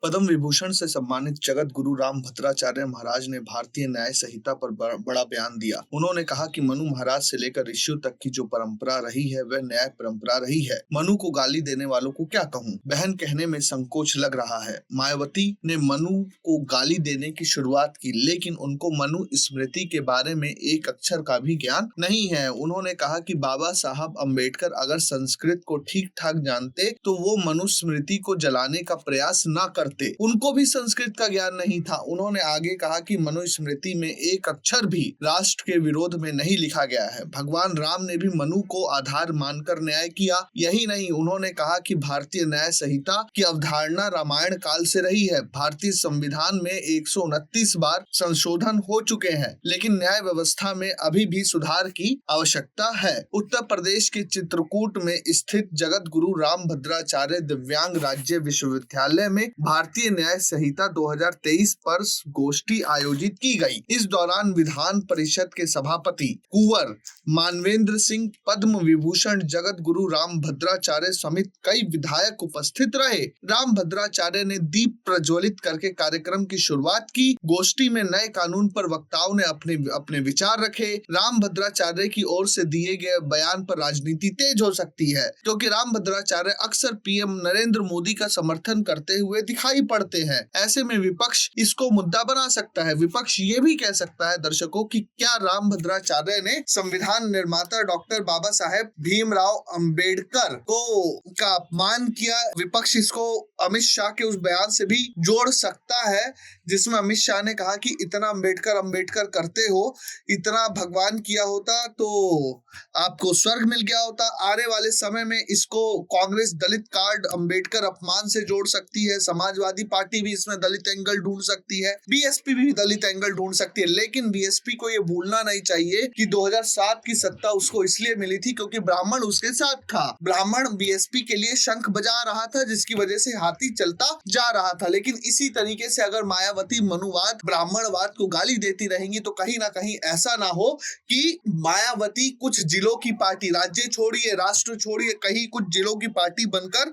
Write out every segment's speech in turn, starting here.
पद्म विभूषण से सम्मानित जगत गुरु रामभद्राचार्य महाराज ने भारतीय न्याय संहिता पर बड़ा बयान दिया। उन्होंने कहा कि मनु महाराज से लेकर ऋषियों तक की जो परंपरा रही है वह न्याय परंपरा रही है। मनु को गाली देने वालों को क्या कहूँ, बहन कहने में संकोच लग रहा है। मायावती ने मनु को गाली देने की शुरुआत की, लेकिन उनको मनु स्मृति के बारे में एक अक्षर का भी ज्ञान नहीं है। उन्होंने कहा कि बाबा साहब अम्बेडकर अगर संस्कृत को ठीक ठाक जानते तो वो मनुस्मृति को जलाने का प्रयास न करते। उनको भी संस्कृत का ज्ञान नहीं था। उन्होंने आगे कहा कि मनुस्मृति में एक अक्षर भी राष्ट्र के विरोध में नहीं लिखा गया है। भगवान राम ने भी मनु को आधार मानकर न्याय किया। यही नहीं, उन्होंने कहा कि भारतीय न्याय संहिता की अवधारणा रामायण काल से रही है। भारतीय संविधान में 129 बार संशोधन हो चुके हैं, लेकिन न्याय व्यवस्था में अभी भी सुधार की आवश्यकता है। उत्तर प्रदेश के चित्रकूट में स्थित जगत गुरु रामभद्राचार्य दिव्यांग राज्य विश्वविद्यालय में भारतीय न्याय संहिता 2023 पर गोष्ठी आयोजित की गई। इस दौरान विधान परिषद के सभापति कुंवर मानवेंद्र सिंह, पद्म विभूषण जगत गुरु रामभद्राचार्य समेत कई विधायक उपस्थित रहे। रामभद्राचार्य ने दीप प्रज्वलित करके कार्यक्रम की शुरुआत की। गोष्ठी में नए कानून पर वक्ताओं ने अपने विचार रखे। रामभद्राचार्य की ओर से दिए गए बयान पर राजनीति तेज हो सकती है, क्योंकि रामभद्राचार्य अक्सर पीएम नरेंद्र मोदी का समर्थन करते हुए दिखाई पड़ते हैं। ऐसे में विपक्ष इसको मुद्दा बना सकता है। विपक्ष ये भी कह सकता है दर्शकों कि क्या रामभद्राचार्य ने संविधान निर्माता डॉक्टर बाबा साहेब भीमराव अंबेडकर का अपमान किया। विपक्ष इसको अमित शाह के उस बयान से भी जोड़ सकता है, जिसमें अमित शाह ने कहा कि इतना अंबेडकर करते हो, इतना भगवान किया होता तो आपको स्वर्ग मिल गया होता। आने वाले समय में इसको कांग्रेस दलित कार्ड अंबेडकर अपमान से जोड़ सकती है। समाजवादी पार्टी भी इसमें दलित एंगल ढूंढ सकती है। बीएसपी भी दलित एंगल ढूंढ सकती है। लेकिन बीएसपी को ये भूलना नहीं चाहिए कि 2007 की सत्ता उसको इसलिए मिली थी क्योंकि ब्राह्मण उसके साथ था। ब्राह्मण बीएसपी के लिए शंख बजा रहा था, जिसकी वजह से हाथी चलता जा रहा था। लेकिन इसी तरीके से अगर मायावती मनुवाद, ब्राह्मणवाद को गाली देती रहेंगी तो कहीं ना कहीं ऐसा ना हो कि मायावती कुछ जिलों की पार्टी, राज्य छोड़िए राष्ट्र छोड़िए, कहीं कुछ जिलों की पार्टी बनकर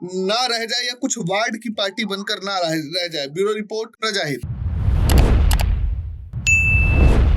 ना रह जाए या कुछ वार्ड की पार्टी बनकर ना रह जाए। ब्यूरो रिपोर्ट, प्रजा हित।